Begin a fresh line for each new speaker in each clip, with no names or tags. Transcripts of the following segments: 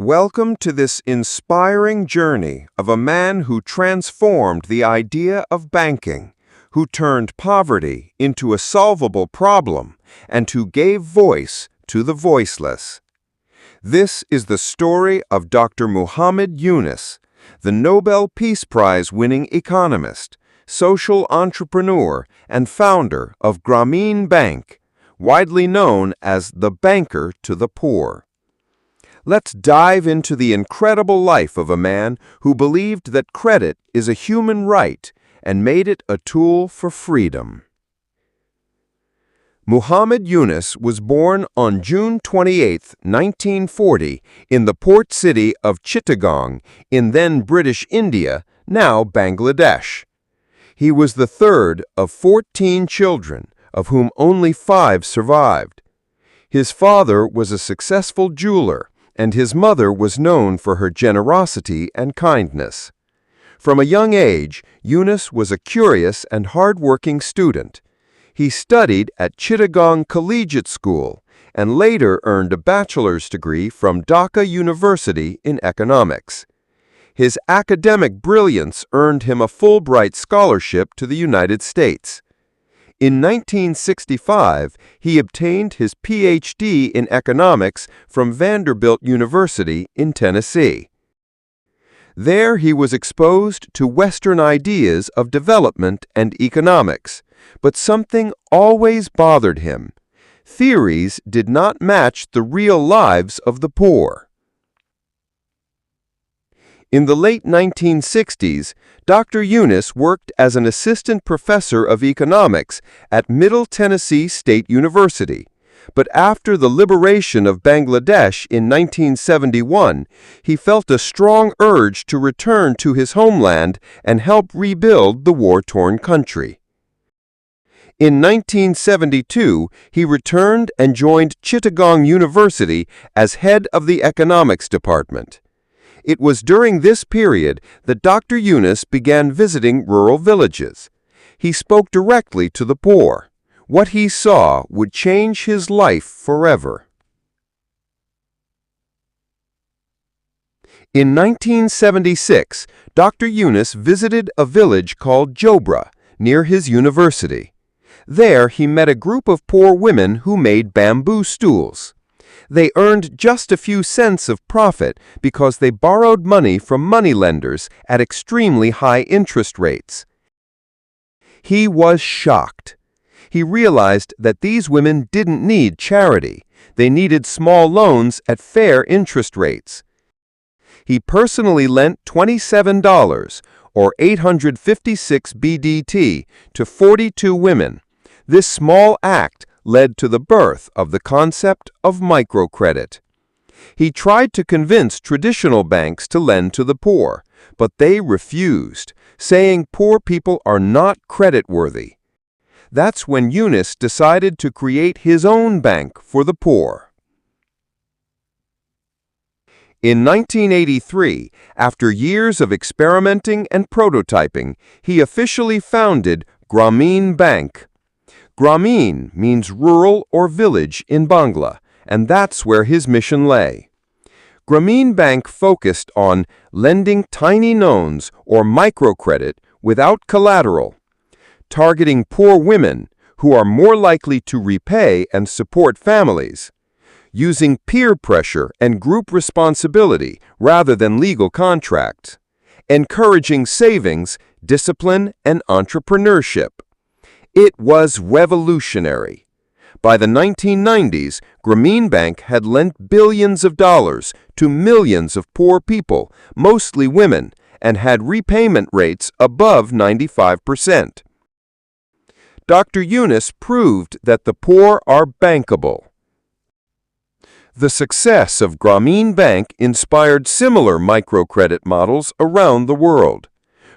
Welcome to this inspiring journey of a man who transformed the idea of banking, who turned poverty into a solvable problem, and who gave voice to the voiceless. This is the story of Dr. Muhammad Yunus, the Nobel Peace Prize-winning economist, social entrepreneur, and founder of Grameen Bank, widely known as the banker to the poor. Let's dive into the incredible life of a man who believed that credit is a human right and made it a tool for freedom. Muhammad Yunus was born on June 28, 1940, in the port city of Chittagong in then British India, now Bangladesh. He was the third of 14 children, of whom only 5 survived. His father was a successful jeweler, and his mother was known for her generosity and kindness. From a young age, Yunus was a curious and hard-working student. He studied at Chittagong Collegiate School and later earned a bachelor's degree from Dhaka University in economics. His academic brilliance earned him a Fulbright scholarship to the United States. In 1965, he obtained his Ph.D. in economics from Vanderbilt University in Tennessee. There he was exposed to Western ideas of development and economics, but something always bothered him. Theories did not match the real lives of the poor. In the late 1960s, Dr. Yunus worked as an assistant professor of economics at Middle Tennessee State University. But after the liberation of Bangladesh in 1971, he felt a strong urge to return to his homeland and help rebuild the war-torn country. In 1972, he returned and joined Chittagong University as head of the economics department. It was during this period that Dr. Yunus began visiting rural villages. He spoke directly to the poor. What he saw would change his life forever. In 1976, Dr. Yunus visited a village called Jobra, near his university. There he met a group of poor women who made bamboo stools. They earned just a few cents of profit because they borrowed money from moneylenders at extremely high interest rates. He was shocked. He realized that these women didn't need charity. They needed small loans at fair interest rates. He personally lent $27, or 856 BDT, to 42 women. This small act led to the birth of the concept of microcredit. He tried to convince traditional banks to lend to the poor, but they refused, saying poor people are not creditworthy. That's when Yunus decided to create his own bank for the poor. In 1983, after years of experimenting and prototyping, he officially founded Grameen Bank. Grameen means rural or village in Bangla, and that's where his mission lay. Grameen Bank focused on lending tiny loans or microcredit without collateral, targeting poor women who are more likely to repay and support families, using peer pressure and group responsibility rather than legal contracts, encouraging savings, discipline, and entrepreneurship. It was revolutionary. By the 1990s, Grameen Bank had lent billions of dollars to millions of poor people, mostly women, and had repayment rates above 95%. Dr. Yunus proved that the poor are bankable. The success of Grameen Bank inspired similar microcredit models around the world.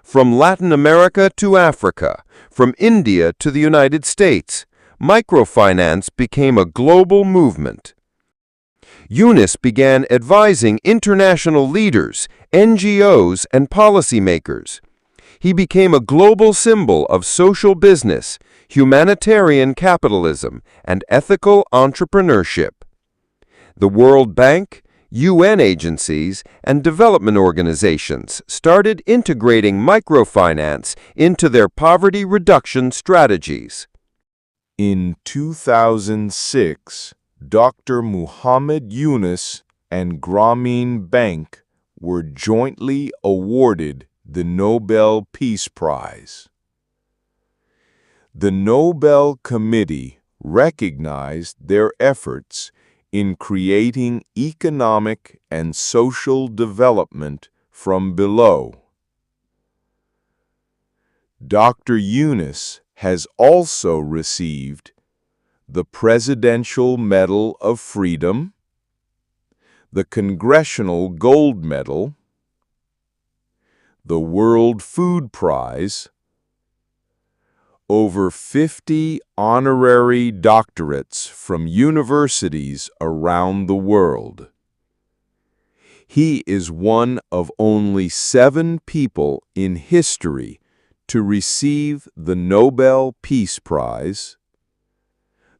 From Latin America to Africa, from India to the United States, microfinance became a global movement. Yunus began advising international leaders, NGOs, and policymakers. He became a global symbol of social business, humanitarian capitalism, and ethical entrepreneurship. The World Bank, UN agencies and development organizations started integrating microfinance into their poverty reduction strategies.
In 2006, Dr. Muhammad Yunus and Grameen Bank were jointly awarded the Nobel Peace Prize. The Nobel Committee recognized their efforts in creating economic and social development from below. Dr. Younus has also received the Presidential Medal of Freedom, the Congressional Gold Medal, the World Food Prize, over 50 honorary doctorates from universities around the world. He is one of only 7 people in history to receive the Nobel Peace Prize,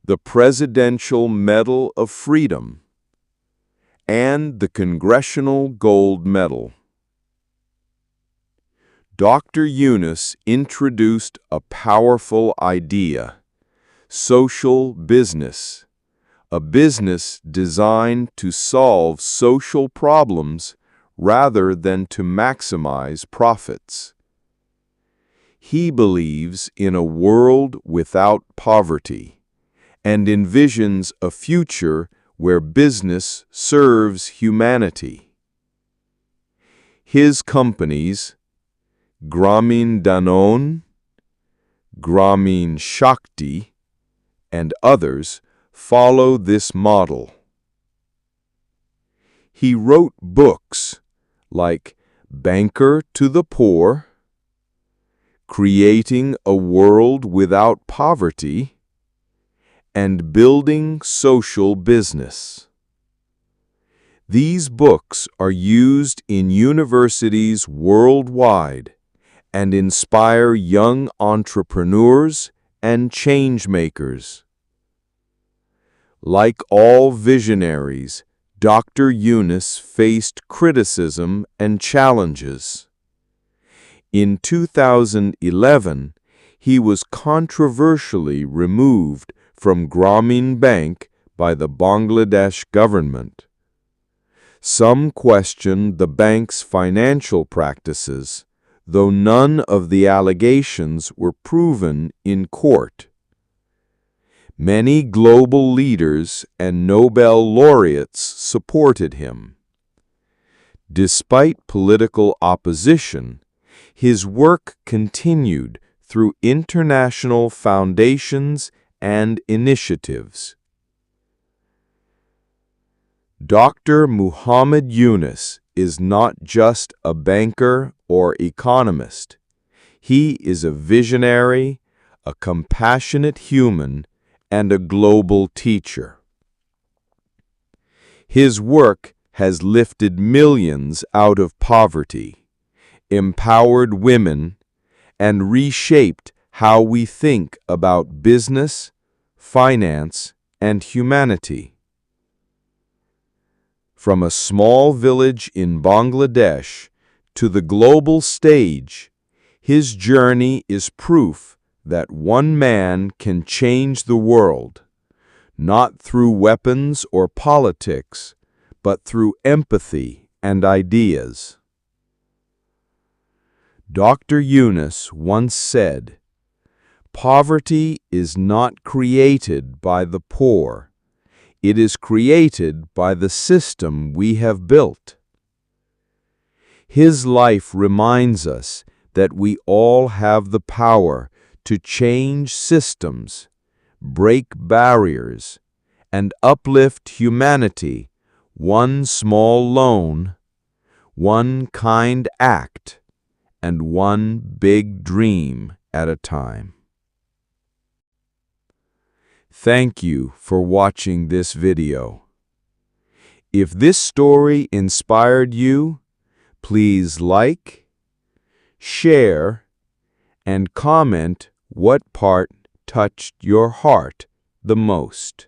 the Presidential Medal of Freedom, and the Congressional Gold Medal. Dr. Younus introduced a powerful idea: social business, a business designed to solve social problems rather than to maximize profits. He believes in a world without poverty and envisions a future where business serves humanity. His companies, Grameen Danone, Grameen Shakti, and others follow this model. He wrote books like Banker to the Poor, Creating a World Without Poverty, and Building Social Business. These books are used in universities worldwide and inspire young entrepreneurs and change-makers. Like all visionaries, Dr. Younus faced criticism and challenges. In 2011, he was controversially removed from Grameen Bank by the Bangladesh government. Some questioned the bank's financial practices, though none of the allegations were proven in court. Many global leaders and Nobel laureates supported him. Despite political opposition, his work continued through international foundations and initiatives. Dr. Muhammad Younus is not just a banker or economist. He is a visionary, a compassionate human, and a global teacher. His work has lifted millions out of poverty, empowered women, and reshaped how we think about business, finance, and humanity. From a small village in Bangladesh to the global stage, his journey is proof that one man can change the world, not through weapons or politics, but through empathy and ideas. Dr. Younus once said, "Poverty is not created by the poor. It is created by the system we have built." His life reminds us that we all have the power to change systems, break barriers, and uplift humanity, one small loan, one kind act, and one big dream at a time. Thank you for watching this video. If this story inspired you, please like, share, and comment what part touched your heart the most.